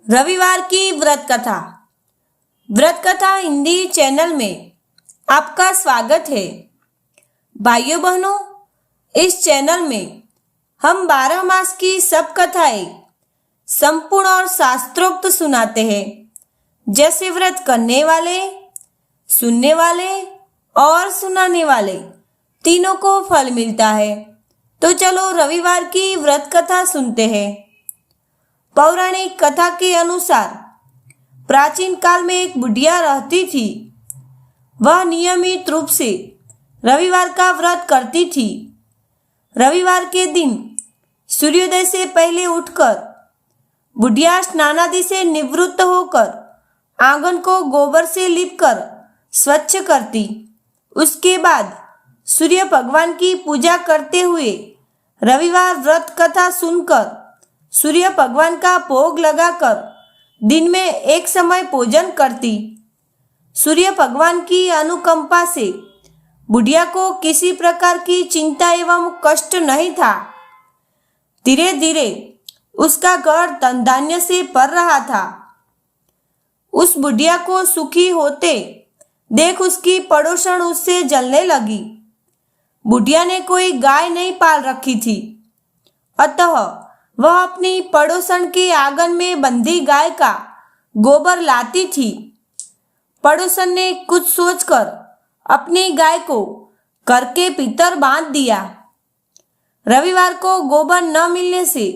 रविवार की व्रत कथा। व्रत कथा हिंदी चैनल में आपका स्वागत है। भाइयों बहनों, इस चैनल में हम 12 मास की सब कथाएं संपूर्ण और शास्त्रोक्त सुनाते हैं। जैसे व्रत करने वाले, सुनने वाले और सुनाने वाले तीनों को फल मिलता है। तो चलो रविवार की व्रत कथा सुनते हैं। पौराणिक कथा के अनुसार प्राचीन काल में एक बुढ़िया रहती थी। वह नियमित रूप से रविवार का व्रत करती थी। रविवार के दिन सूर्योदय से पहले उठकर बुढ़िया स्नानादि से निवृत्त होकर आंगन को गोबर से लीपकर स्वच्छ करती। उसके बाद सूर्य भगवान की पूजा करते हुए रविवार व्रत कथा सुनकर सूर्य भगवान का भोग लगाकर दिन में एक समय भोजन करती। सूर्य भगवान की अनुकंपा से बुढ़िया को किसी प्रकार की चिंता एवं कष्ट नहीं था। धीरे धीरे उसका घर धन धान्य से भर रहा था। उस बुढ़िया को सुखी होते देख उसकी पड़ोसन उससे जलने लगी। बुढ़िया ने कोई गाय नहीं पाल रखी थी, अतः वह अपनी पड़ोसन के आंगन में बंधी गाय का गोबर लाती थी। पड़ोसन ने कुछ सोचकर अपनी गाय को घर के भीतर बांध दिया। रविवार को गोबर न मिलने से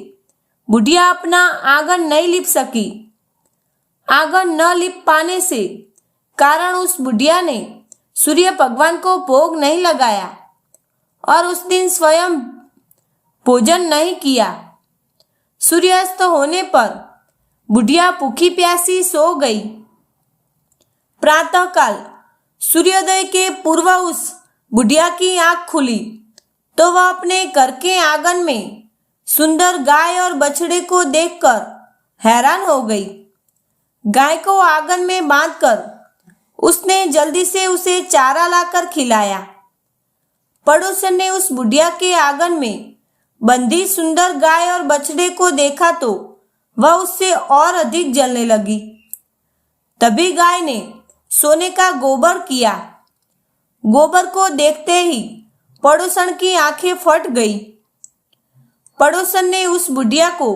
बुढ़िया अपना आंगन नहीं लीप सकी। आंगन न लीप पाने से कारण उस बुढ़िया ने सूर्य भगवान को भोग नहीं लगाया और उस दिन स्वयं भोजन नहीं किया। सूर्यास्त होने पर बुढ़िया भूखी प्यासी सो गई। प्रातःकाल सूर्योदय के पूर्व उस बुढ़िया की आंख खुली तो वह अपने घर के आंगन में सुंदर गाय और बछड़े को देखकर हैरान हो गई। गाय को आंगन में बांधकर उसने जल्दी से उसे चारा लाकर खिलाया। पड़ोसन ने उस बुढ़िया के आंगन में बंधी सुंदर गाय और बछड़े को देखा तो वह उससे और अधिक जलने लगी। तभी गाय ने सोने का गोबर किया। गोबर को देखते ही पड़ोसन की आंखें फट गई। पड़ोसन ने उस बुढ़िया को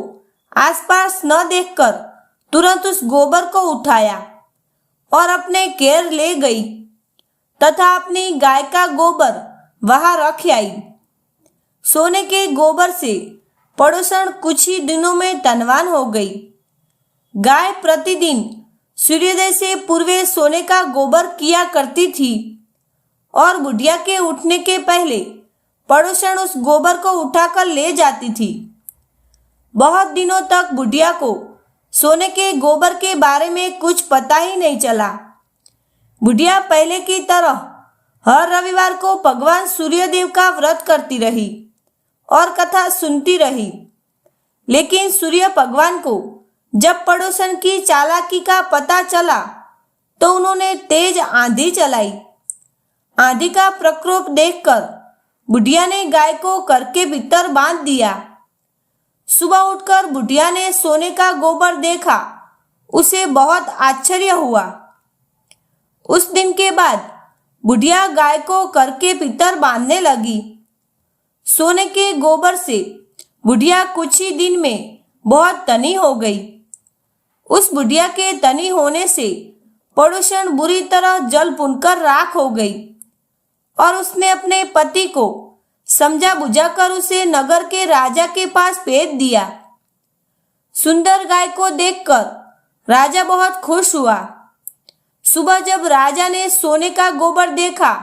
आसपास न देखकर तुरंत उस गोबर को उठाया और अपने घेर ले गई तथा अपनी गाय का गोबर वहां रख आई। सोने के गोबर से पड़ोसन कुछ ही दिनों में धनवान हो गई। गाय प्रतिदिन सूर्योदय से पूर्व सोने का गोबर किया करती थी और बुढ़िया के उठने के पहले पड़ोसन उस गोबर को उठाकर ले जाती थी। बहुत दिनों तक बुढ़िया को सोने के गोबर के बारे में कुछ पता ही नहीं चला। बुढ़िया पहले की तरह हर रविवार को भगवान सूर्यदेव का व्रत करती रही और कथा सुनती रही। लेकिन सूर्य भगवान को जब पड़ोसन की चालाकी का पता चला तो उन्होंने तेज आंधी चलाई। आंधी का प्रकोप देखकर बुढ़िया ने गाय को घर के भीतर बांध दिया। सुबह उठकर बुढ़िया ने सोने का गोबर देखा। उसे बहुत आश्चर्य हुआ। उस दिन के बाद बुढ़िया गाय को घर के भीतर बांधने लगी। सोने के गोबर से बुढ़िया कुछ ही दिन में बहुत धनी हो गई। उस बुढ़िया के धनी होने से पड़ोसन बुरी तरह जल भुनकर राख हो गई और उसने अपने पति को समझा बुझाकर उसे नगर के राजा के पास भेज दिया। सुंदर गाय को देखकर राजा बहुत खुश हुआ। सुबह जब राजा ने सोने का गोबर देखा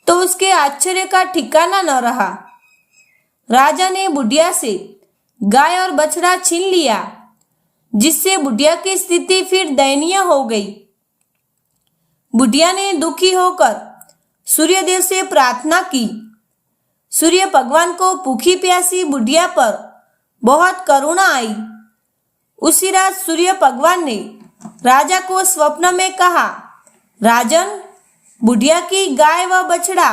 तो उसके आश्चर्य का ठिकाना न रहा। राजा ने बुढ़िया से गाय और बछड़ा छीन लिया, जिससे बुढ़िया की स्थिति फिर दयनीय हो गई। बुढ़िया ने दुखी होकर सूर्यदेव से प्रार्थना की। सूर्य भगवान को भूखी प्यासी बुढ़िया पर बहुत करुणा आई। उसी रात सूर्य भगवान ने राजा को स्वप्न में कहा, राजन, बुढ़िया की गाय व बछड़ा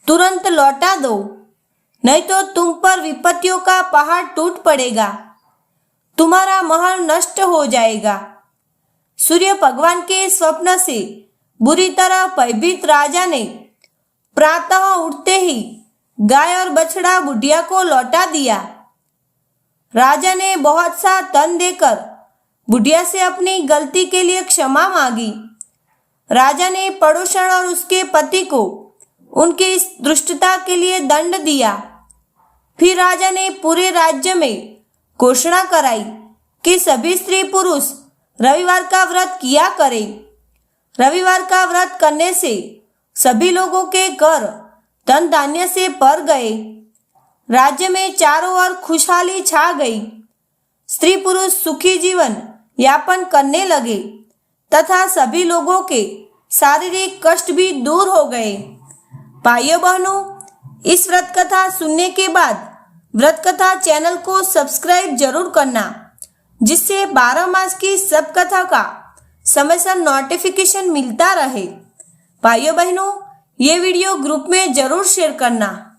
तुरंत लौटा दो, नहीं तो तुम पर विपत्तियों का पहाड़ टूट पड़ेगा। तुम्हारा महल नष्ट हो जाएगा। सूर्य भगवान के स्वप्न से बुरी तरह भयभीत राजा ने प्रातः उठते ही गाय और बछड़ा बुढ़िया को लौटा दिया। राजा ने बहुत सा धन देकर बुढ़िया से अपनी गलती के लिए क्षमा मांगी। राजा ने पड़ोसन और उसके पति को उनकी इस दुष्टता के लिए दंड दिया। फिर राजा ने पूरे राज्य में घोषणा कराई कि सभी स्त्री पुरुष रविवार का व्रत किया करें। रविवार का व्रत करने से सभी लोगों के घर धन धान्य से भर गए। राज्य में चारों ओर खुशहाली छा गई। स्त्री पुरुष सुखी जीवन यापन करने लगे तथा सभी लोगों के शारीरिक कष्ट भी दूर हो गए। भाइयों बहनों, इस व्रत कथा सुनने के बाद व्रत कथा चैनल को सब्सक्राइब जरूर करना, जिससे 12 मास की सब कथा का समय से नोटिफिकेशन मिलता रहे। भाइयों बहनों, ये वीडियो ग्रुप में जरूर शेयर करना।